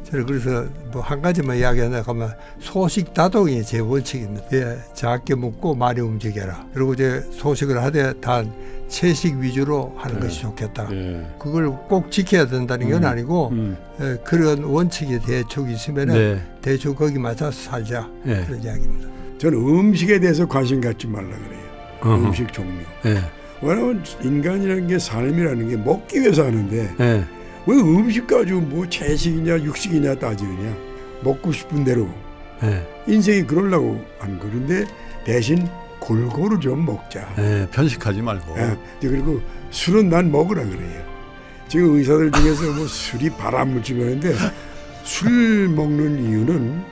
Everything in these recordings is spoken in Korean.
저는 그래서 뭐 한 가지만 이야기하려고 하면 소식 다동이 제 원칙입니다. 예, 작게 묻고 많이 움직여라. 그리고 이제 소식을 하되 단 채식 위주로 하는 것이 좋겠다. 그걸 꼭 지켜야 된다는 건 아니고 그런 원칙이 대충 있으면 대충 거기 맞춰서 살자. 그런 이야기입니다. 저는 음식에 대해서 관심 갖지 말라 그래요. 음식 종류. 왜냐하면 인간이라는 게 삶이라는 게 먹기 위해서 하는데 왜 음식 가지고 뭐 채식이냐 육식이냐 따지느냐. 먹고 싶은 대로. 인생이 그러려고 하는 거는데 대신 골고루 좀 먹자. 편식하지 말고. 그리고 술은 난 먹으라 그래요. 지금 의사들 중에서 뭐 술이 발암물질이라는데 술 먹는 이유는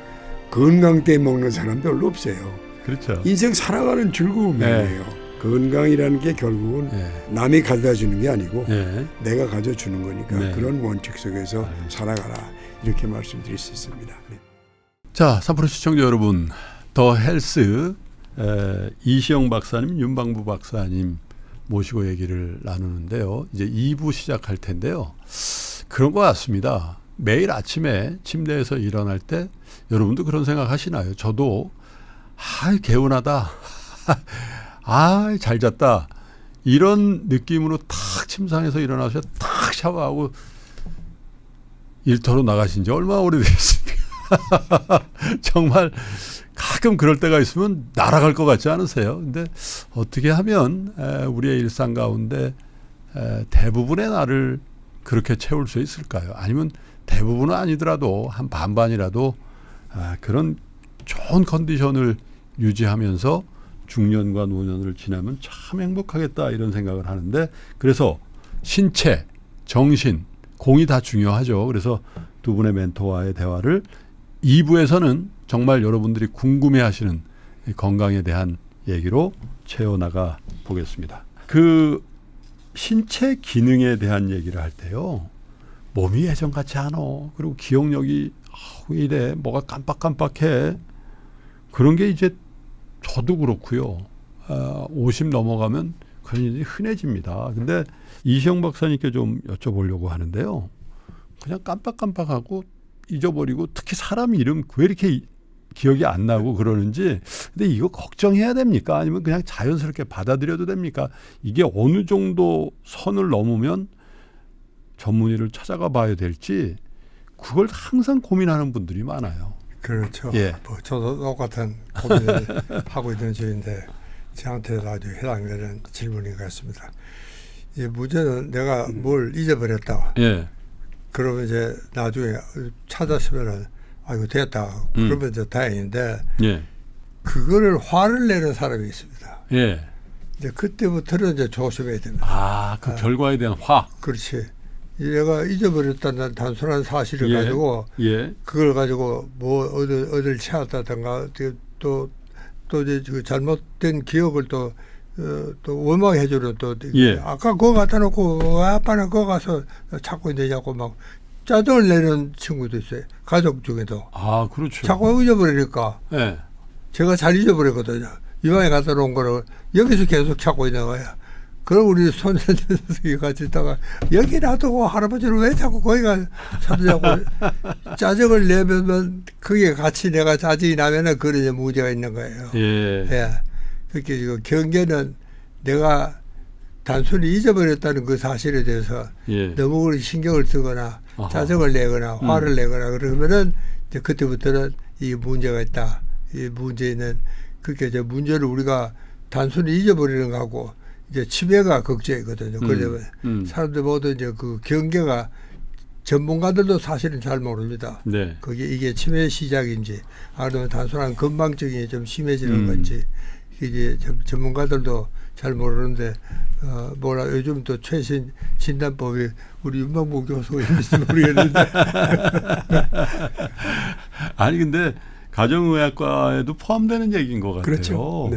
건강 때문에 먹는 사람 별로 없어요. 그렇죠. 인생 살아가는 즐거움이에요. 건강이라는 게 결국은 남이 가져다 주는 게 아니고 내가 가져주는 거니까 그런 원칙 속에서 살아가라 이렇게 말씀드릴 수 있습니다. 자, 3프로 시청자 여러분, 더 헬스 이시영 박사님, 윤방부 박사님 모시고 얘기를 나누는데요. 이제 2부 시작할 텐데요. 그런 것 같습니다. 매일 아침에 침대에서 일어날 때 여러분도 그런 생각 하시나요? 저도 개운하다. 잘 잤다. 이런 느낌으로 탁 침상에서 일어나서 탁 샤워하고 일터로 나가신 지 얼마나 오래되셨습니까? 정말 가끔 그럴 때가 있으면 날아갈 것 같지 않으세요? 근데 어떻게 하면 우리의 일상 가운데 대부분의 날을 그렇게 채울 수 있을까요? 아니면 대부분은 아니더라도 한 반반이라도 그런 좋은 컨디션을 유지하면서 중년과 노년을 지나면 참 행복하겠다 이런 생각을 하는데, 그래서 신체, 정신, 공이 다 중요하죠. 그래서 두 분의 멘토와의 대화를 2부에서는 정말 여러분들이 궁금해하시는 건강에 대한 얘기로 채워나가 보겠습니다. 그 신체 기능에 대한 얘기를 할 때요, 몸이 예전 같지 않아. 그리고 기억력이 왜 이래, 뭐가 깜빡깜빡해. 그런 게 이제 저도 그렇고요. 50 넘어가면 그런 일이 흔해집니다. 근데 이시영 박사님께 좀 여쭤보려고 하는데요. 그냥 깜빡깜빡하고 잊어버리고, 특히 사람 이름 왜 이렇게 기억이 안 나고 그러는지, 근데 이거 걱정해야 됩니까? 아니면 그냥 자연스럽게 받아들여도 됩니까? 이게 어느 정도 선을 넘으면 전문의를 찾아가 봐야 될지, 그걸 항상 고민하는 분들이 많아요. 그렇죠. 뭐 저도 똑같은 고민을 하고 있는 중인데 저한테도 아주 해당되는 질문인 것 같습니다. 이 문제는 내가 뭘 잊어버렸다. 그러면 이제 나중에 찾았으면은 이거 됐다. 그러면 이제 다행인데 그거를 화를 내는 사람이 있습니다. 이제 그때부터는 이제 조심해야 됩니다. 그 결과에 대한 화. 그렇지. 얘가 잊어버렸다는 단순한 사실을 가지고 그걸 가지고 뭐 어딜 채웠다든가 또 이제 그 잘못된 기억을 또 원망해 주는 또 아까 그거 갖다 놓고 왜 아빠는 그거 가서 찾고 있느냐고 막 짜증을 내는 친구도 있어요. 가족 중에도. 그렇죠. 자꾸 잊어버리니까. 제가 잘 잊어버렸거든요. 이방에 갖다 놓은 거를 여기서 계속 찾고 있는 거야. 그럼 우리 손자들이 같이 있다가 여기 놔두고 할아버지는 왜 자꾸 거기가 찾으냐고 짜증을 내면 그게 같이 내가 짜증이 나면은 그런 이제 문제가 있는 거예요. 그렇게 지금 경계는 내가 단순히 잊어버렸다는 그 사실에 대해서 너무 신경을 쓰거나 짜증을 내거나 화를 내거나 그러면은 이제 그때부터는 이 문제가 있다. 이 문제는 그렇게 이제 문제를 우리가 단순히 잊어버리는 거하고 이제 치매가 걱정이거든요. 그러려면 사람들 모두 이제 그 경계가 전문가들도 사실은 잘 모릅니다. 그게 이게 치매의 시작인지 아니면 단순한 건망증이 좀 심해지는 건지 이게 전문가들도 잘 모르는데 요즘 또 최신 진단법이 우리 윤방부 교수가 있는지 모르겠는데 아니 근데 가정의학과에도 포함되는 얘기인 것 같아요. 그렇죠.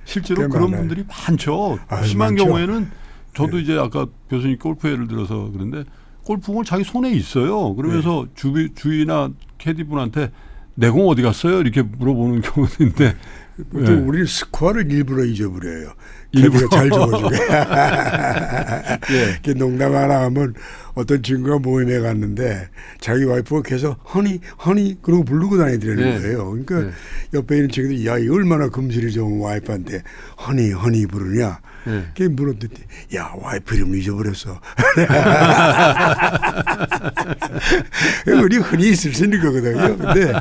실제로 그런 많아요. 분들이 많죠. 심한 많죠. 경우에는 저도 이제 아까 교수님 골프 예를 들어서 그런데 골프공을 자기 손에 있어요. 그러면서 주위나 캐디분한테 내 공 어디 갔어요? 이렇게 물어보는 경우도 있는데 또 우리 스코어를 일부러 잊어버려요. 일부러 잘 적어주게. 농담 하나 하면 어떤 친구가 모임에 갔는데 자기 와이프가 계속 허니 그러고 부르고 다니더라는 네. 거예요. 그러니까 네. 옆에 있는 친구들이 야, 이 얼마나 금슬이 좋은 와이프한테 허니 부르냐. 네. 그게 물었더니 야, 와이프 이름 잊어버렸어. 우리 흔히 있을 수 있는 거거든요. 근데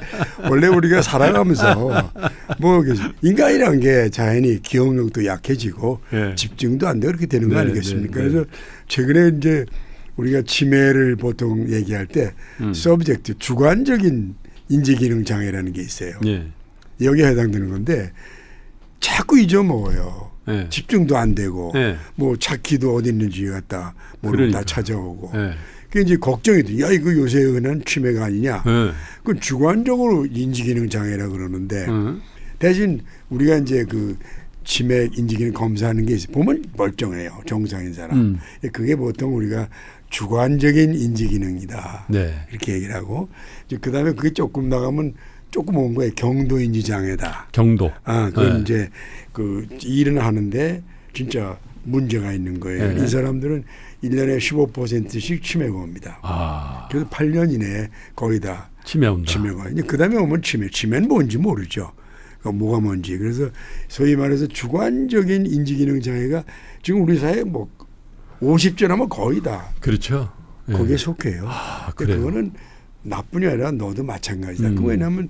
원래 우리가 살아가면서 뭐 인간이란 게 자연히 기억력도 약해지고 네. 집중도 안 되고 그렇게 되는 거 네, 아니겠습니까? 네, 네. 그래서 최근에 이제 우리가 치매를 보통 얘기할 때 서브젝트 주관적인 인지기능 장애라는 게 있어요. 예. 여기에 해당되는 건데 자꾸 잊어먹어요. 예. 집중도 안 되고 예. 뭐 찾기도 어디 있는지 갖다 모르고 그러니까. 다 찾아오고. 예. 그게 이제 걱정이 돼. 야, 이거 요새 흔한 치매가 아니냐. 예. 그건 주관적으로 인지기능 장애라 그러는데 음. 대신 우리가 이제 그 치매 인지기능 검사하는 게 있어요. 보면 멀쩡해요. 정상인 사람. 그게 보통 우리가 주관적인 인지기능이다. 네. 이렇게 얘기를 하고 이제 그다음에 그게 조금 나가면 조금 온 거예요. 경도인지 장애다. 경도. 아, 그건 네. 이제 그 일은 하는데 진짜 문제가 있는 거예요. 네. 이 사람들은 1년에 15%씩 치매가 옵니다. 아. 그래서 8년 이내에 거의 다 치매 온다. 치매가. 이제 그다음에 오면 치매는 뭔지 모르죠. 뭐가 뭔지. 그래서 소위 말해서 주관적인 인지기능 장애가 지금 우리 사회에 뭐 50전 하면 거의 다 그렇죠. 예. 거기에 속해요. 아, 근데 그래요. 그거는 나뿐이 아니라 너도 마찬가지다. 그 왜냐하면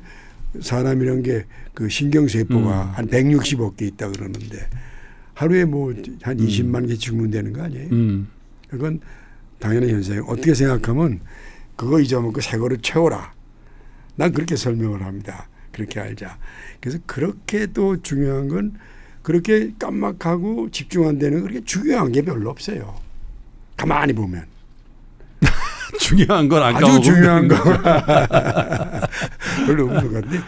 사람이란 게 그 신경세포가 한 160억 개 있다 그러는데 하루에 뭐 한 20만 개 죽으면 되는 거 아니에요? 그건 당연한 현상이에요. 어떻게 생각하면 그거 잊어먹고 새 거를 채워라. 난 그렇게 설명을 합니다. 그렇게 알자. 그래서 그렇게 또 중요한 건 그렇게 깜빡하고 집중 안 되는 그렇게 중요한 게 별로 없어요. 가만히 보면. 중요한 건 아까 아주 중요한 거. 별로 없는 것 같은데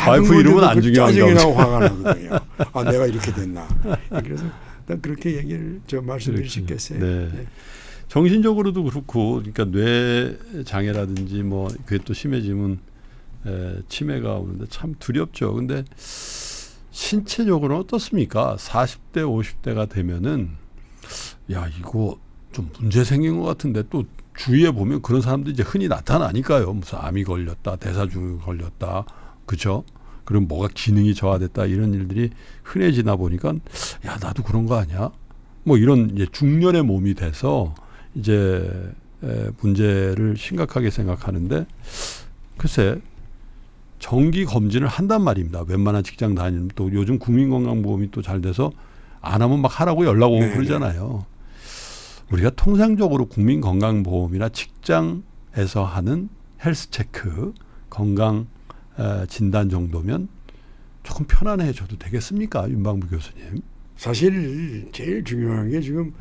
와이프 이름은 안 중요한 짜증이 거. 나고 화가 나거든요. 아, 내가 이렇게 됐나. 그래서 난 그렇게 얘기를 말씀드릴 수 있겠어요. 네. 네. 정신적으로도 그렇고, 그러니까 뇌 장애라든지 뭐 그게 또 심해지면 치매가 오는데 참 두렵죠. 근데 신체적으로는 어떻습니까? 40대, 50대가 되면은 야, 이거 좀 문제 생긴 것 같은데 또 주위에 보면 그런 사람들이 이제 흔히 나타나니까요. 무슨 암이 걸렸다, 대사증이 걸렸다, 그죠? 그럼 뭐가 기능이 저하됐다 이런 일들이 흔해지다 보니까 야, 나도 그런 거 아니야? 뭐 이런 이제 중년의 몸이 돼서 이제 문제를 심각하게 생각하는데 글쎄 정기 검진을 한단 말입니다. 웬만한 직장 다니면 또 요즘 국민건강보험이 또 잘 돼서 안 하면 막 하라고 연락 오고 그러잖아요. 우리가 통상적으로 국민건강보험이나 직장에서 하는 헬스체크, 건강 진단 정도면 조금 편안해져도 되겠습니까? 윤방부 교수님. 사실 제일 중요한 게 지금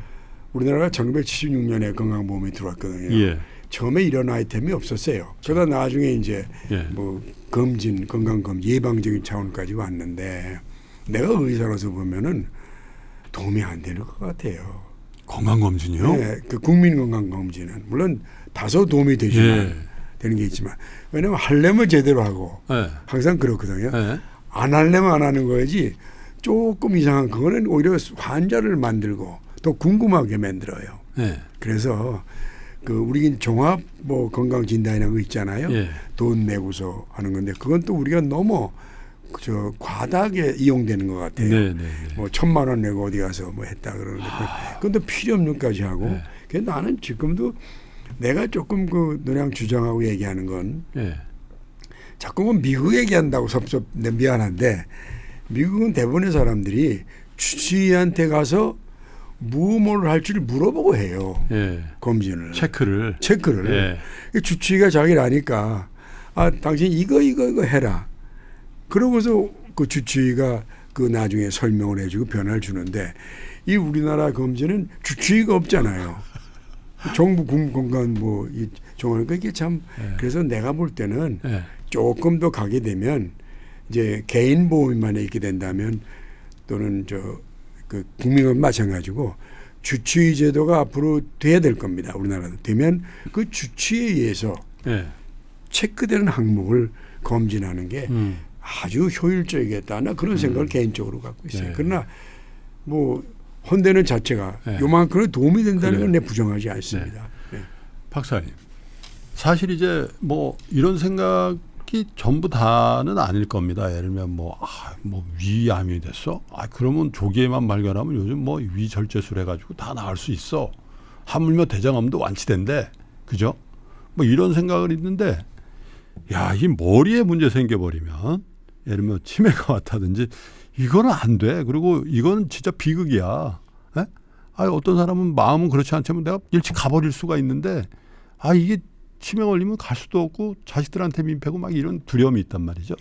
우리나라가 1976년에 건강보험이 들어왔거든요. 예. 처음에 이런 아이템이 없었어요. 그러다 나중에 이제 예. 뭐 검진, 건강검진, 예방적인 차원까지 왔는데 내가 의사로서 보면은 도움이 안 되는 것 같아요. 건강검진이요? 네, 그 국민건강검진은 물론 다소 도움이 되지만 예. 되는 게 있지만 왜냐하면 하려면 제대로 하고 예. 항상 그렇거든요. 예. 안 하려면 안 하는 거지 조금 이상한 그거는 오히려 환자를 만들고 더 궁금하게 만들어요. 예. 그래서 그 우리 종합 뭐 건강 진단이라는 거 있잖아요. 예. 돈 내고서 하는 건데 그건 또 우리가 너무 저 과다하게 이용되는 것 같아요. 네, 네, 네. 뭐 1,000만 원 내고 어디 가서 뭐 했다 그러는데 그건 또 필요 없는까지 하고. 네. 그래서 나는 지금도 내가 조금 그 노량 주장하고 얘기하는 건 예. 자꾸 뭐 미국 얘기한다고 미안한데 미국은 대부분의 사람들이 주치의한테 가서 무엇을 할지를 물어보고 해요. 예. 검진을. 체크를. 예. 주치의가 자기를 아니까 아, 당신 이거 해라. 그러고서 그 주치의가 그 나중에 설명을 해주고 변화를 주는데 이 우리나라 검진은 주치의가 없잖아요. 정부 공간 이 정하니까 이게 참 그래서 내가 볼 때는 조금 더 가게 되면 이제 개인 보험만에 있게 된다면 또는 그 국민은 마찬가지고 주치의 제도가 앞으로 돼야 될 겁니다. 우리나라도 되면 그 주치의에 의해서 체크되는 항목을 검진하는 게 아주 효율적이겠다. 나 그런 생각을 개인적으로 갖고 있어요. 그러나 뭐 헌대는 자체가 요만큼은 도움이 된다는 건 내 부정하지 않습니다. 박사님, 사실 이제 뭐 이런 생각이 전부 다는 아닐 겁니다. 예를 들면 뭐 위암이 됐어? 그러면 조기에만 발견하면 요즘 뭐 위절제술 해가지고 다 나을 수 있어. 하물며 대장암도 완치된대. 그죠? 뭐 이런 생각을 있는데, 야, 이 머리에 문제 생겨버리면, 예를 들면 치매가 왔다든지, 이거는 안 돼. 그리고 이건 진짜 비극이야. 에? 어떤 사람은 마음은 그렇지 않지만 내가 일찍 가버릴 수가 있는데, 이게 치매 걸리면 갈 수도 없고 자식들한테 민폐고 막 이런 두려움이 있단 말이죠.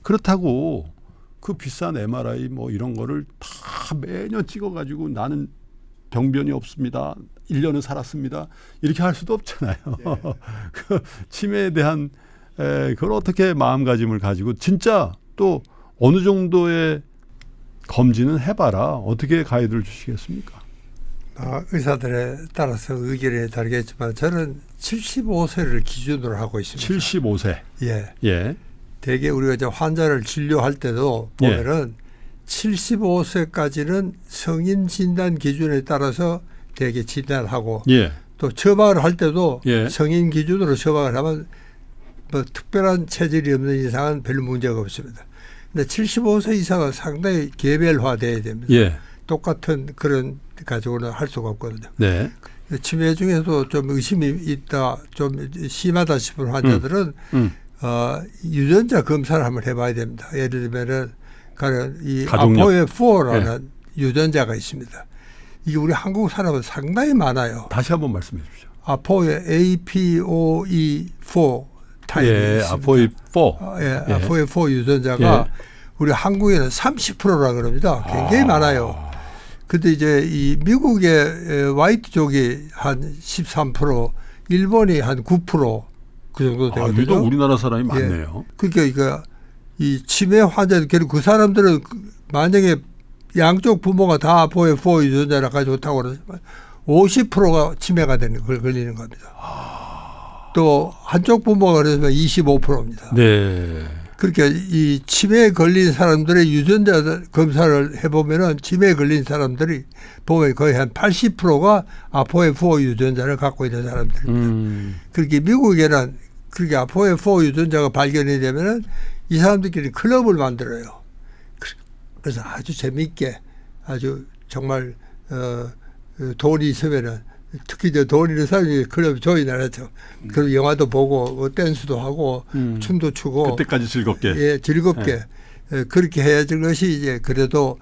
그렇다고 그 비싼 MRI 뭐 이런 거를 다 매년 찍어가지고 나는 병변이 없습니다. 1년은 살았습니다. 이렇게 할 수도 없잖아요. 네. 그 치매에 대한 그걸 어떻게 마음가짐을 가지고 진짜 또 어느 정도의 검진은 해봐라. 어떻게 가이드를 주시겠습니까? 의사들에 따라서 의견이 다르겠지만 저는 75세를 기준으로 하고 있습니다. 75세. 예. 대개 우리가 이제 환자를 진료할 때도 보면은 75세까지는 성인 진단 기준에 따라서 대개 진단하고 또 처방을 할 때도 성인 기준으로 처방을 하면 뭐 특별한 체질이 없는 이상은 별 문제가 없습니다. 근데 75세 이상은 상당히 개별화돼야 됩니다. 똑같은 그런 가지고는 할 수가 없거든요. 네. 치매 중에서도 좀 의심이 있다, 좀 심하다 싶은 환자들은 유전자 검사를 한번 해봐야 됩니다. 예를 들면은 이 아포에4라는 유전자가 있습니다. 이게 우리 한국 사람은 상당히 많아요. 다시 한번 말씀해 주십시오. 아포에 APOE4 타입이 있습니다. 아포에4. 아포에4 유전자가 우리 한국에는 30%라 그럽니다. 굉장히 많아요. 근데 이제 이 미국의 화이트족이 한 13%, 일본이 한 9% 그 정도 되거든요. 유독 우리나라 사람이 많네요. 그러니까 이 치매 환자들, 결국 그 사람들은 만약에 양쪽 부모가 다 아포에4 유전자를 가지고 있다고 그러면 50%가 치매가 되는 걸 걸리는 겁니다. 또 한쪽 부모가 그러면 25%입니다. 네. 그러니까 이 치매에 걸린 사람들의 유전자 검사를 해보면은 치매에 걸린 사람들이 보면 거의 한 80%가 아포에4 유전자를 갖고 있는 사람들입니다. 그렇게 미국에는 그렇게 아포에4 유전자가 발견이 되면은 이 사람들끼리 클럽을 만들어요. 그래서 아주 재미있게 아주 정말 돈이 있으면은 특히 돈 있는 사람이 클럽 조인을 하죠. 그리고 영화도 보고 뭐 댄스도 하고 춤도 추고 그때까지 즐겁게. 즐겁게 그렇게 해야될 것이 이제 그래도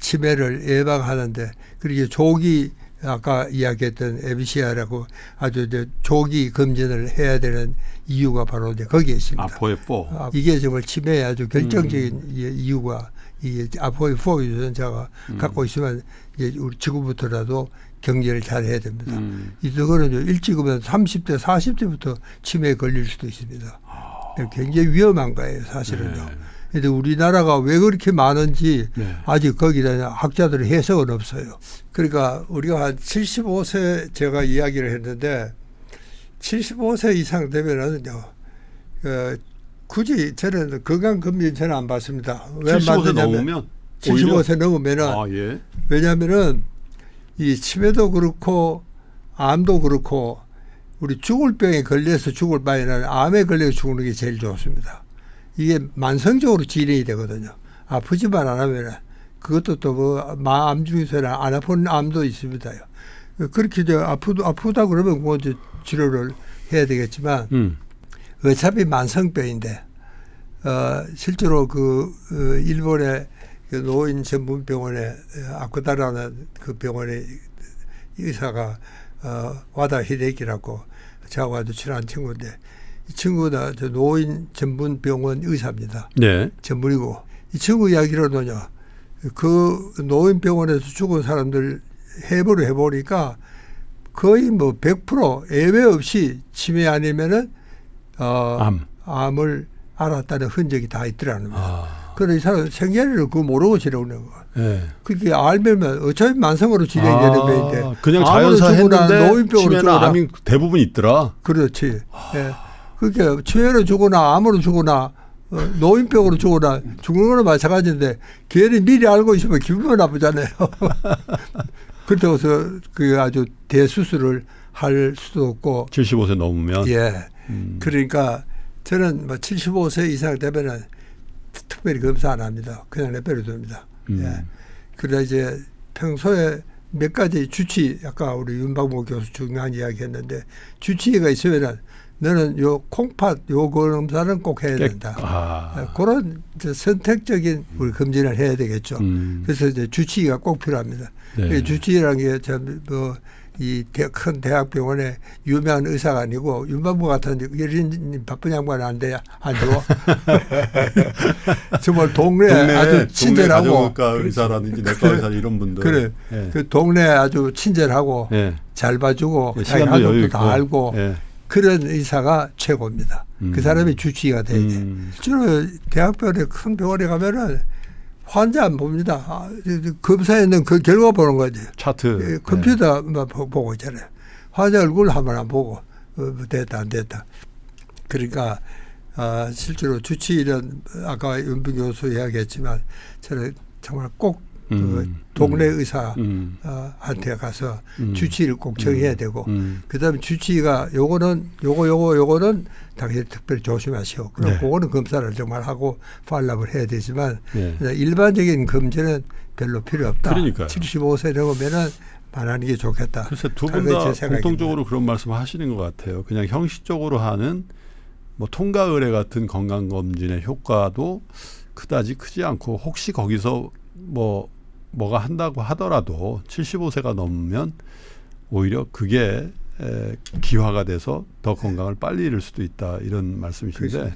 치매를 예방하는데 그리고 조기 아까 이야기했던 에비시아라고 아주 이제 조기 검진을 해야 되는 이유가 바로 이제 거기에 있습니다. 아포에4. 이게 정말 치매의 아주 결정적인 이유가 이 아포에4 유전자가 갖고 있으면 이제 우리 지금부터라도 경계를 잘 해야 됩니다. 이거는 일찍 오면 30대, 40대부터 치매에 걸릴 수도 있습니다. 굉장히 위험한 거예요, 사실은요. 그런데 우리나라가 왜 그렇게 많은지 아직 거기다 학자들의 해석은 없어요. 그러니까 우리가 한 75세 제가 이야기를 했는데 75세 이상 되면은요, 굳이 저는 건강검진 저는 안 받습니다. 왜 75세 넘으면? 75세 넘으면은 왜냐하면은 이 치매도 그렇고 암도 그렇고 우리 죽을 병에 걸려서 죽을 바에는 암에 걸려서 죽는 게 제일 좋습니다. 이게 만성적으로 진행이 되거든요. 아프지만 안 하면 그것도 또 뭐 암 중에서는 안 아픈 암도 있습니다요. 그렇게 이제 아프다 그러면 뭐 이제 치료를 해야 되겠지만 어차피 만성병인데 실제로 일본의 그 노인 전문 병원에 아쿠다라는 그 병원의 의사가 와다 히데키라고 저하고 아주 친한 친구인데 이 친구가 노인 전문 병원 의사입니다. 네. 전문이고 이 친구 이야기로는요. 그 노인 병원에서 죽은 사람들 해부를 해보니까 거의 뭐 100% 예외 없이 치매 아니면은 암을 알았다는 흔적이 다 있더라는 거예요. 그래서 이 사람은 생계를 그거 모르고 지내는 거예요. 그게 알면 어차피 만성으로 진행되는 병인데 그냥 자연사 했는데 노인병으로 치매나 죽거나 암이 대부분 있더라. 그렇지. 그러니까 치매로 죽거나 암으로 죽거나 노인병으로 죽거나 죽는 거는 마찬가지인데 걔를 미리 알고 있으면 기분이 나쁘잖아요. 그래서 그 아주 대수술을 할 수도 없고 75세 넘으면 예. 그러니까 저는 뭐 75세 이상 되면은 특별히 검사 안 합니다. 그냥 내버려둡니다. 예. 그러다 이제 평소에 몇 가지 주치 아까 우리 윤방모 교수 중요한 이야기 했는데 주치의가 있으면은 너는 요 콩팥 요 검사는 꼭 해야 된다. 그런 이제 선택적인 우리 검진을 해야 되겠죠. 그래서 이제 주치의가 꼭 필요합니다. 네. 주치의라는 게 뭐 이 큰 대학병원에 유명한 의사가 아니고 윤방모 같은 이런 바쁜 양반 안 돼야 안 좋아. 정말 동네 아주 친절하고 가정의과 의사라든지 내과 의사 이런 분들 그래 예. 그 동네 아주 친절하고 예. 잘 봐주고 예, 자기 시간도 여유 한국도 있고. 다 알고 예. 그런 의사가 최고입니다. 그 사람이 주치의가 돼야 돼. 실제로 대학병원에 큰 병원에 가면은 환자 안 봅니다. 검사에는 그 결과 보는 거지. 차트 컴퓨터만 보고 있잖아요. 환자 얼굴 한번 안 보고 됐다 안 됐다. 그러니까 실제로 주치의는 아까 윤빈 교수 이야기했지만 저는 정말 꼭 동네 의사한테 가서 주치의를 꼭 정해야 되고 그다음에 주치의가 요거는 당연히 특별히 조심하시오. 그럼 네. 그거는 검사를 정말 하고 팔랍을 해야 되지만 네. 일반적인 검진은 별로 필요 없다. 그러니까요. 75세 넘으면은 안 하는 게 좋겠다. 글쎄 두 분 다 공통적으로 그런 말씀 하시는 것 같아요. 그냥 형식적으로 하는 뭐 통과 의뢰 같은 건강 검진의 효과도 그다지 크지 않고 혹시 거기서 뭐가 한다고 하더라도 75세가 넘으면 오히려 그게 기화가 돼서 더 건강을 빨리 잃을 수도 있다 이런 말씀이신데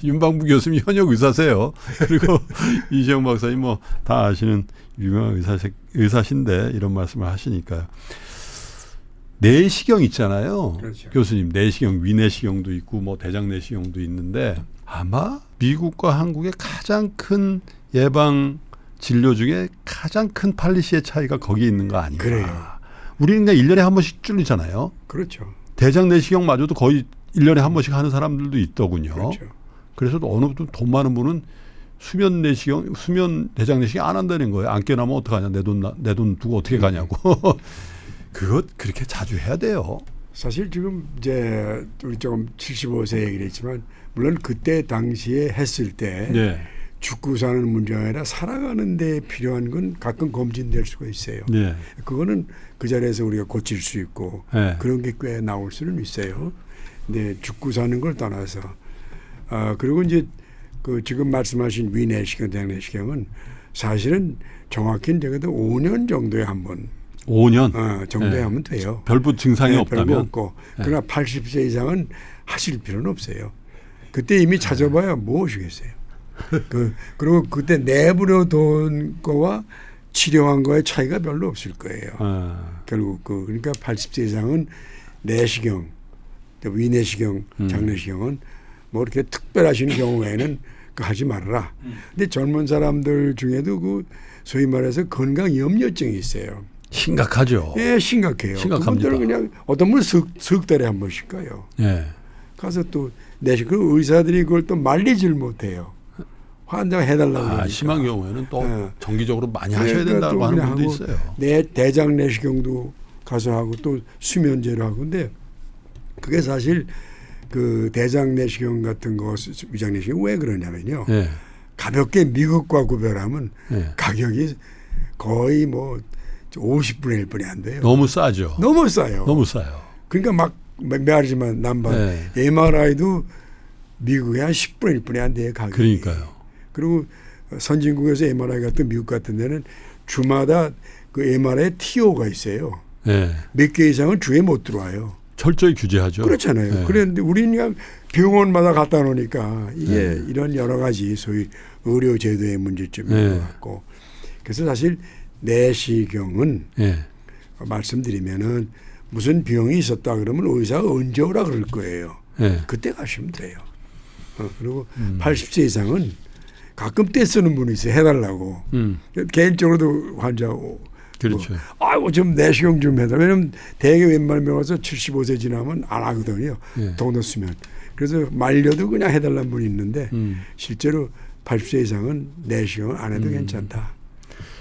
윤방부 교수님 현역 의사세요. 그리고 이시영 박사님 뭐 다 아시는 유명한 의사신데 이런 말씀을 하시니까요. 내시경 있잖아요. 그렇죠. 교수님 내시경 위내시경도 있고 뭐 대장내시경도 있는데 아마 미국과 한국의 가장 큰 예방 진료 중에 가장 큰 팔리시의 차이가 거기에 있는 거 아닌가. 그래요. 우리는 그냥 1년에 한 번씩 뚫리잖아요. 그렇죠. 대장내시경마저도 거의 1년에 한 번씩 하는 사람들도 있더군요. 그렇죠. 그래서 어느 돈 많은 분은 수면 대장내시경 안 한다는 거예요. 안 깨나면 어떡하냐. 내 돈 두고 어떻게 가냐고. 그것 그렇게 자주 해야 돼요. 사실 지금 이제 우리 조금 75세 얘기를 했지만 물론 그때 당시에 했을 때 네. 죽고 사는 문제가 아니라 살아가는 데 필요한 건 가끔 검진될 수가 있어요. 네. 그거는 그 자리에서 우리가 고칠 수 있고 네. 그런 게 꽤 나올 수는 있어요. 근데 죽고 사는 걸 떠나서 그리고 이제 그 지금 말씀하신 위내시경, 대장내시경은 사실은 정확히는 적어도 5년 정도에 한 번 5년 정도에 네. 하면 돼요. 별부 증상이 별거 없다면 없고 그러나 80세 이상은 하실 필요는 없어요. 그때 이미 찾아봐야 무엇이겠어요. 그리고 그때 내버려 둔 거와 치료한 거의 차이가 별로 없을 거예요. 결국 그러니까 80세 이상은 내시경, 위내시경, 장내시경은 뭐 이렇게 특별하신 경우에는 하지 말아라. 근데 젊은 사람들 중에도 그 소위 말해서 건강 염려증이 있어요. 심각하죠. 예, 심각해요. 심각합니다. 그분들은 그냥 어떤 분은 석 달에 한 번씩 가요. 예. 가서 또 그 의사들이 그걸 또 말리질 못해요. 환자 해달라고 그러니까. 심한 경우에는 또 예. 정기적으로 많이 하셔야 된다고 하는 분도 있어요. 대장 내시경도 가서 하고 또 수면제로 하고 근데 그게 사실 그 대장 내시경 같은 거 위장 내시경 왜 그러냐면요. 예. 가볍게 미국과 구별하면 예. 가격이 거의 뭐 50분의 1분이 안 돼요. 너무 싸죠. 너무 싸요. 너무 싸요. 그러니까 막 말하지만 남방 MRI도 미국에 한 10분의 1분이 안 돼요. 가격이. 그러니까요. 그리고 선진국에서 MRI 같은 미국 같은 데는 주마다 그 MRI TO가 있어요. 예. 몇 개 이상은 주에 못 들어와요. 철저히 규제하죠. 그렇잖아요. 예. 그런데 우리는 그냥 병원마다 갖다 놓으니까 이게 이런 여러 가지 소위 의료 제도의 문제점인 것 같고 그래서 사실 내시경은 말씀드리면은 무슨 병이 있었다 그러면 의사가 언제 오라 그럴 거예요. 그때 가시면 돼요. 그리고 80세 이상은 가끔 떼 쓰는 분이 있어요. 해달라고. 개인적으로도 환자 그렇죠. 좀 내시경 좀 해달라. 왜냐하면 대개 웬만한 병원에서 75세 지나면 안 하거든요. 돈도 쓰면. 그래서 말려도 그냥 해달라는 분이 있는데 실제로 80세 이상은 내시경 안 해도 괜찮다.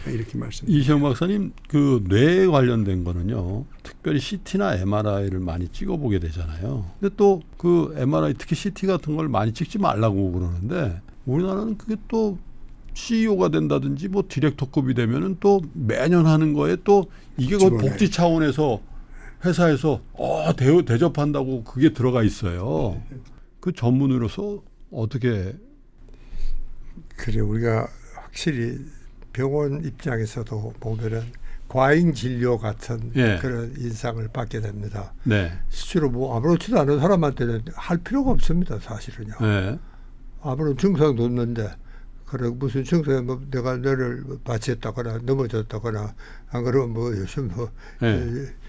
이렇게 말씀드립니다. 이시영 박사님, 그 뇌에 관련된 거는요, 특별히 CT나 MRI를 많이 찍어보게 되잖아요. 근데 또 그 MRI, 특히 CT 같은 걸 많이 찍지 말라고 그러는데, 우리나라는 그게 또 CEO가 된다든지 뭐 디렉터급이 되면은 또 매년 하는 거에 또 이게 그 복지 차원에서 회사에서 대접한다고 그게 들어가 있어요. 그 전문으로서 어떻게? 그래, 우리가 확실히 병원 입장에서도 보면은 과잉 진료 같은 예. 그런 인상을 받게 됩니다. 네. 실제로 뭐 아무렇지도 않은 사람한테는 할 필요가 없습니다, 사실은요. 네. 아무런 증상도 없는데, 그래 무슨 증상에 뭐 내가 뇌를 마취했다거나 넘어졌다거나 안 그러면 뭐 요즘 뭐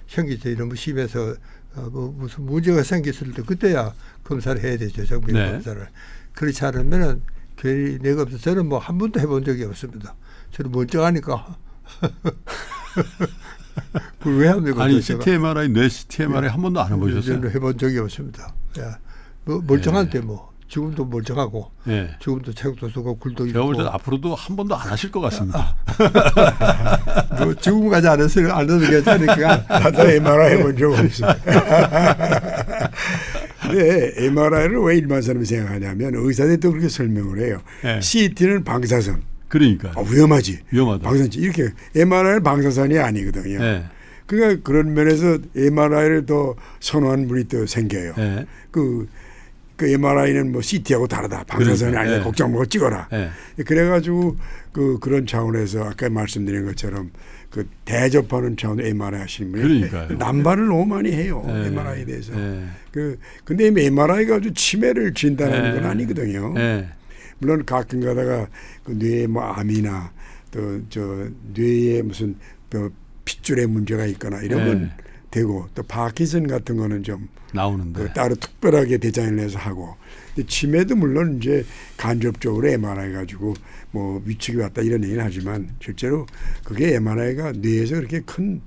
현기증이 너무 심해서 뭐 무슨 문제가 생겼을 때 그때야 검사를 해야 되죠, 정밀 검사를. 그렇지 않으면은 괜히 내가 없어. 저는 뭐 한 번도 해본 적이 없습니다. 저는 멀쩡하니까. 그걸 왜 합니까? 아니 CT MRI, 뇌 CT MRI 한 번도 안 해보셨어요? 저는 해본 적이 없습니다. 야, 뭐 멀쩡한데 뭐 지금도 멀쩡하고 지금도 책도 쓰고 굴도 제가 볼 읽고. 때 앞으로도 한 번도 안 하실 것 같습니다. 뭐 지금까지 안 해도 괜찮으니까. 나도 MRI 해본 적 없어요. 근데 MRI를 왜 일반 사람이 생각하냐면 의사들이 또 그렇게 설명을 해요. CT는 방사선. 그러니까 위험하지. 위험하다. 방사선 이렇게 MRI는 방사선이 아니거든요. 그러니까 그런 면에서 MRI를 더 선호하는 분이 또 생겨요. 그 MRI는 뭐 CT하고 다르다. 방사선이 아니라 걱정 말고 찍어라. 그래가지고 그런 차원에서 아까 말씀드린 것처럼 그 대접하는 차원으로 MRI 하시는 분이 남발을 너무 많이 해요. MRI에 대해서. 근데 MRI가 아주 치매를 진단하는 건 아니거든요. 물론 가끔 가다가 그 뇌에 뭐 암이나 또 저 뇌에 무슨 핏줄에 문제가 있거나 이런 건 되고 또 파킨슨 같은 거는 좀 나오는데 따로 특별하게 디자인을 해서 하고 치매도 물론 이제 간접적으로 MRI 가지고 뭐 위축이 왔다 이런 얘기는 하지만 실제로 그게 MRI가 뇌에서 그렇게 큰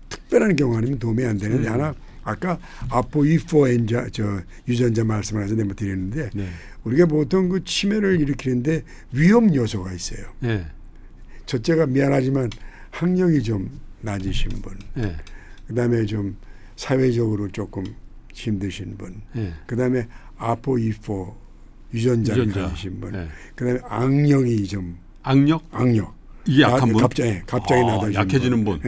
특별한 경우 아니면 도움이 안 되는데 하나 아까 아포이포엔자 유전자 말씀을 해서 내가 드렸는데 우리가 보통 그 치매를 일으키는데 위험 요소가 있어요. 첫째가 미안하지만 학력이 좀 낮으신 분, 그다음에 좀 사회적으로 조금 힘드신 분, 그다음에 아포이포 유전자를 가지신 분, 그다음에 악령이 좀 악력 이게 약한 분, 갑자기 낮아진 약해지는 분,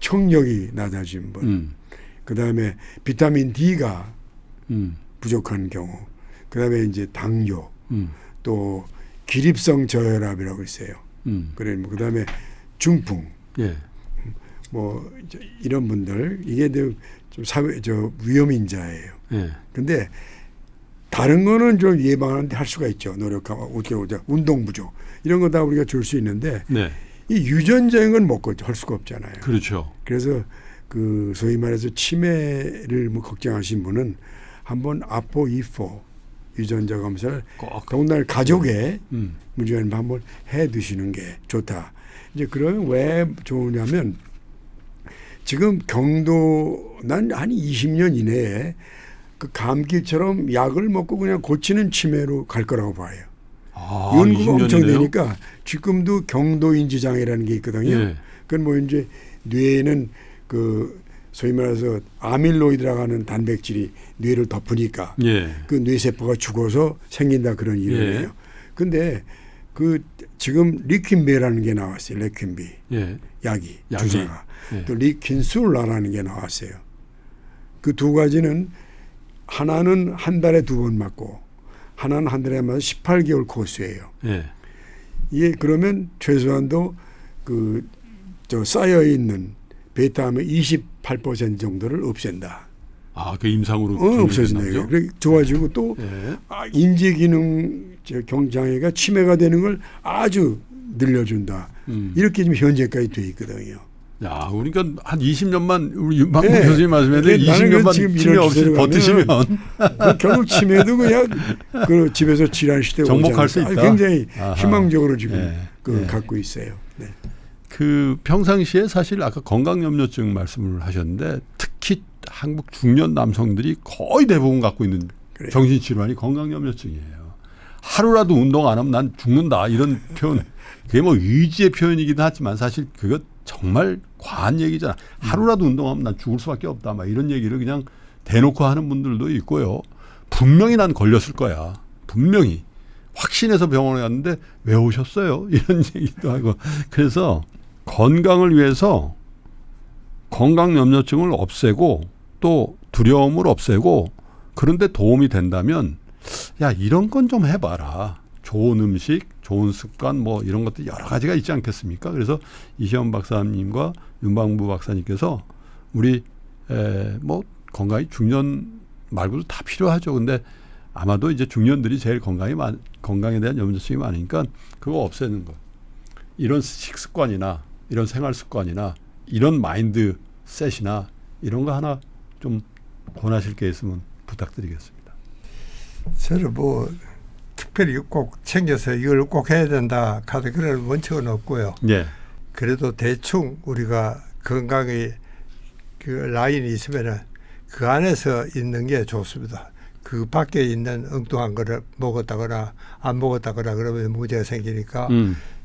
청력이 낮아진 분, 그다음에 비타민 D가 부족한 경우, 그다음에 이제 당뇨, 또 기립성 저혈압이라고 있어요. 그다음에 중풍, 뭐 이런 분들 이게 좀 위험인자예요. 근데 다른 거는 좀 예방하는데 할 수가 있죠. 노력하고 운동 부족 이런 거 다 우리가 줄 수 있는데 이 유전자인 건 먹고 할 수가 없잖아요. 그렇죠. 그래서 그 소위 말해서 치매를 뭐 걱정하신 분은 한번 아포이포 유전자 검사를 더군다나 가족에 문제가 있는 한번 해 두시는 게 좋다. 이제 그러면 왜 좋으냐면 지금 경도 난 한 20년 이내에 그 감기처럼 약을 먹고 그냥 고치는 치매로 갈 거라고 봐요. 연구가 엄청 되니까 지금도 경도인지 장애라는 게 있거든요. 그건 뭐 이제 뇌에는 그 소위 말해서 아밀로이드라고 하는 단백질이 뇌를 덮으니까 그 뇌세포가 죽어서 생긴다 그런 이론이에요. 근데 그 지금 리퀸베라는 게 나왔어요. 레퀸비 약이 주사가 또 리킨술라라는 게 나왔어요. 그 두 가지는 하나는 한 달에 2번 맞고 하나는 한 달에 맞아 18개월 코스예요. 이게 그러면 최소한도 그 쌓여 있는 베타암의 28% 정도를 없앤다. 그 임상으로 없어진다. 좋아지고 또 인지 기능 경장애가 치매가 되는 걸 아주 늘려준다. 이렇게 지금 현재까지 돼 있거든요. 야, 그러니까 한 20년만 우리 윤방구 교수님 말씀했는데 20년만 치매 없이 버티시면 결국 치매도 그냥 그 집에서 질환시대 정복할 수 있다. 굉장히 희망적으로 지금 갖고 있어요. 그 평상시에 사실 아까 건강염려증 말씀을 하셨는데 특히 한국 중년 남성들이 거의 대부분 갖고 있는 정신질환이 건강염려증이에요. 하루라도 운동 안 하면 난 죽는다 이런 표현 그게 뭐 의지의 표현이기도 하지만 사실 그거 정말 과한 얘기잖아. 하루라도 운동하면 난 죽을 수밖에 없다. 막 이런 얘기를 그냥 대놓고 하는 분들도 있고요. 분명히 난 걸렸을 거야. 분명히. 확신해서 병원에 갔는데 왜 오셨어요? 이런 얘기도 하고. 그래서 건강을 위해서 건강 염려증을 없애고 또 두려움을 없애고 그런데 도움이 된다면 야 이런 건 좀 해봐라. 좋은 음식, 좋은 습관 뭐 이런 것들 여러 가지가 있지 않겠습니까? 그래서 이시연 박사님과 윤방부 박사님께서 우리 뭐 건강이 중년 말고도 다 필요하죠. 근데 아마도 이제 중년들이 제일 건강에 대한 염려증이 많으니까 그거 없애는 거. 이런 식습관이나 이런 생활 습관이나 이런 마인드 셋이나 이런 거 하나 좀 권하실 게 있으면 부탁드리겠습니다. 저는 뭐 특별히 꼭 챙겨서 이걸 꼭 해야 된다 하는 그런 원칙은 없고요. 예. 그래도 대충 우리가 건강의 그 라인이 있으면은 그 안에서 있는 게 좋습니다. 그 밖에 있는 엉뚱한 거를 먹었다거나 안 먹었다거나 그러면 문제가 생기니까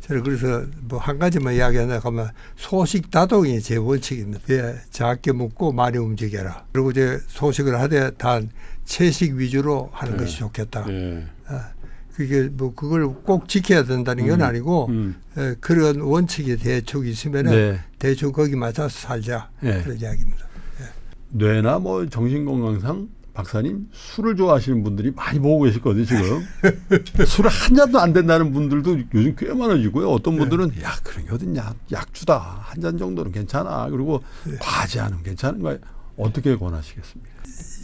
저는 그래서 뭐 한 가지만 이야기하나 하면 소식 다동이 제 원칙입니다. 예, 작게 먹고 많이 움직여라. 그리고 이제 소식을 하되 단 채식 위주로 하는 것이 좋겠다. 그게 뭐 그걸 꼭 지켜야 된다는 건 아니고 그런 원칙이 대충 있으면은 대충 거기 맞춰서 살자 그런 이야기입니다. 뇌나 뭐 정신건강상 박사님 술을 좋아하시는 분들이 많이 보고 계시거든요 지금. 술을 한 잔도 안 된다는 분들도 요즘 꽤 많아지고요. 어떤 분들은 야 그런 게 어딨냐 약주다 한 잔 정도는 괜찮아. 그리고 과제하는 괜찮은 거예요. 어떻게 권하시겠습니까?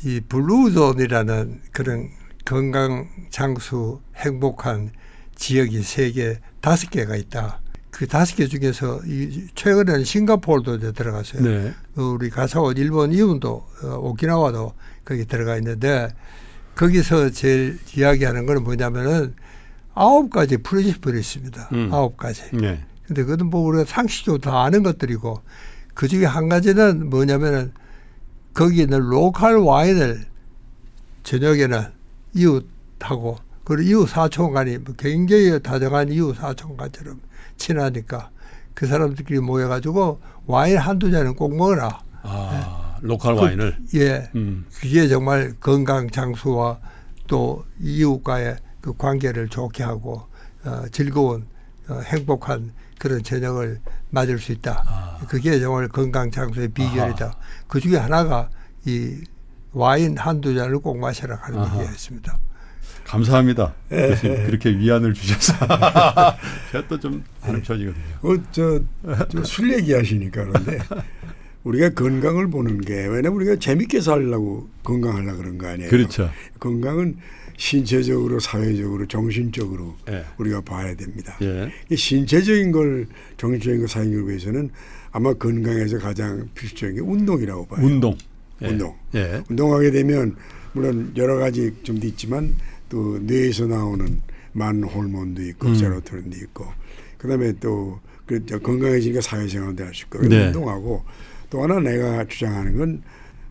이 블루존이라는 그런 건강 장수 행복한 지역이 세계 5개가 있다. 그 5개 중에서 최근에는 싱가포르도 이제 들어갔어요. 네. 우리 가사와 일본 이웃도 오키나와도 거기 들어가 있는데 거기서 제일 이야기하는 건 뭐냐면은 9가지 프린시플이 있습니다. 9가지. 네. 근데 그것은 뭐 우리가 상식적으로 다 아는 것들이고 그 중에 한 가지는 뭐냐면은 거기 있는 로컬 와인을 저녁에는 이웃하고 그리고 이웃 사촌 간이 굉장히 다정한 이웃 사촌 간처럼 친하니까 그 사람들끼리 모여가지고 와인 한두 잔은 꼭 먹어라. 아, 로컬 와인을. 예. 그게 정말 건강 장수와 또 이웃과의 그 관계를 좋게 하고 즐거운 행복한 그런 저녁을 맞을 수 있다. 그게 정말 건강 장수의 비결이다. 그 중에 하나가 이 와인 한두 잔을 꼭 마셔라 하는 얘기였습니다. 감사합니다. 교수님 그렇게 위안을 주셔서 제가 또 좀 하는 편이거든요. 술 얘기하시니까 그런데 우리가 건강을 보는 게 왜냐면 우리가 재밌게 살려고 건강하려고 그런 거 아니에요. 그렇죠. 건강은 신체적으로 사회적으로 정신적으로 우리가 봐야 됩니다. 신체적인 걸 정신적인 걸 사용하기 위해서는 아마 건강에서 가장 필수적인 게 운동이라고 봐요. 운동. 운동하게 되면 물론 여러 가지 좀 있지만 또 뇌에서 나오는 많은 호르몬도 있고 세로토닌도 있고 그다음에 또 건강해지니까 사회생활도 할 수 있고 운동하고 또 하나 내가 주장하는 건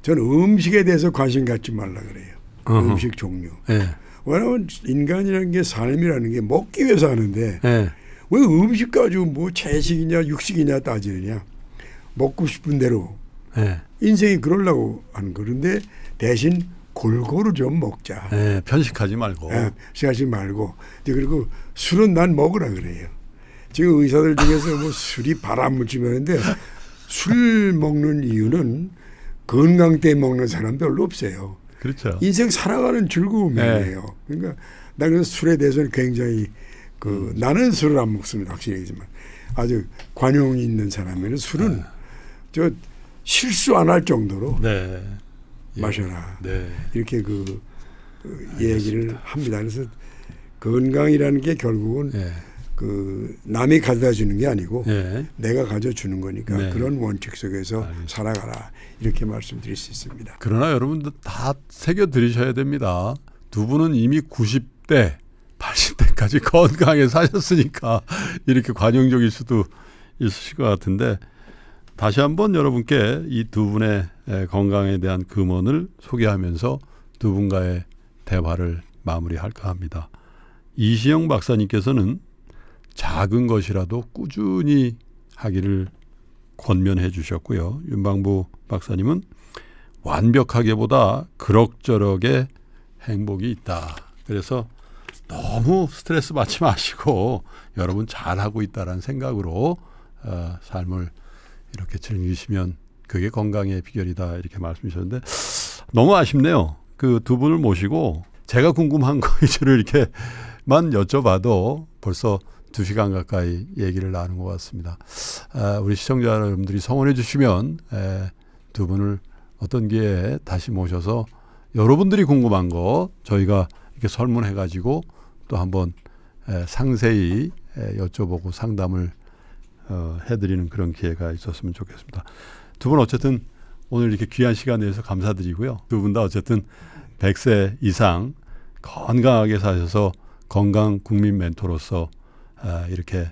저는 음식에 대해서 관심 갖지 말라 그래요. 음식 종류. 왜냐하면 인간이라는 게 삶이라는 게 먹기 위해서 하는데 왜 음식 가지고 뭐 채식이냐 육식이냐 따지느냐. 먹고 싶은 대로 인생이 그러려고 하는 그런데 대신 골고루 좀 먹자. 편식하지 말고. 편식하지 말고. 그리고 술은 난 먹으라 그래요. 지금 의사들 중에서 뭐 술이 발암물질이라는데 술 먹는 이유는 건강 때문에 먹는 사람 별로 없어요. 그렇죠. 인생 살아가는 즐거움이에요. 그러니까 나 그래서 술에 대해서는 굉장히 나는 술을 안 먹습니다. 확실히 얘기지만 아주 관용이 있는 사람에는 술은 저 실수 안 할 정도로 마셔라. 이렇게 얘기를 합니다. 그래서 건강이라는 게 결국은 남이 가져다 주는 게 아니고 내가 가져주는 거니까 그런 원칙 속에서 살아가라. 이렇게 말씀드릴 수 있습니다. 그러나 여러분들 다 새겨들으셔야 됩니다. 두 분은 이미 90대, 80대까지 건강하게 사셨으니까 이렇게 관용적일 수도 있으실 것 같은데 다시 한번 여러분께 이 두 분의 건강에 대한 금언을 소개하면서 두 분과의 대화를 마무리할까 합니다. 이시영 박사님께서는 작은 것이라도 꾸준히 하기를 권면해 주셨고요. 윤방부 박사님은 완벽하게보다 그럭저럭의 행복이 있다. 그래서 너무 스트레스 받지 마시고 여러분 잘하고 있다라는 생각으로 삶을 이렇게 즐기시면 그게 건강의 비결이다 이렇게 말씀 주셨는데 너무 아쉽네요. 그 두 분을 모시고 제가 궁금한 거 위주로 이렇게만 여쭤봐도 벌써 2시간 가까이 얘기를 나눈 것 같습니다. 우리 시청자 여러분들이 성원해 주시면 두 분을 어떤 기회에 다시 모셔서 여러분들이 궁금한 거 저희가 이렇게 설문해가지고 또 한번 상세히 여쭤보고 상담을 해드리는 그런 기회가 있었으면 좋겠습니다. 두 분 어쨌든 오늘 이렇게 귀한 시간 내서 감사드리고요. 두 분 다 어쨌든 100세 이상 건강하게 사셔서 건강 국민 멘토로서 이렇게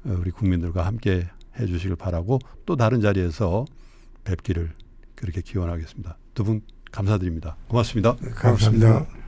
우리 국민들과 함께 해주시길 바라고 또 다른 자리에서 뵙기를 그렇게 기원하겠습니다. 두 분 감사드립니다. 고맙습니다. 고맙습니다.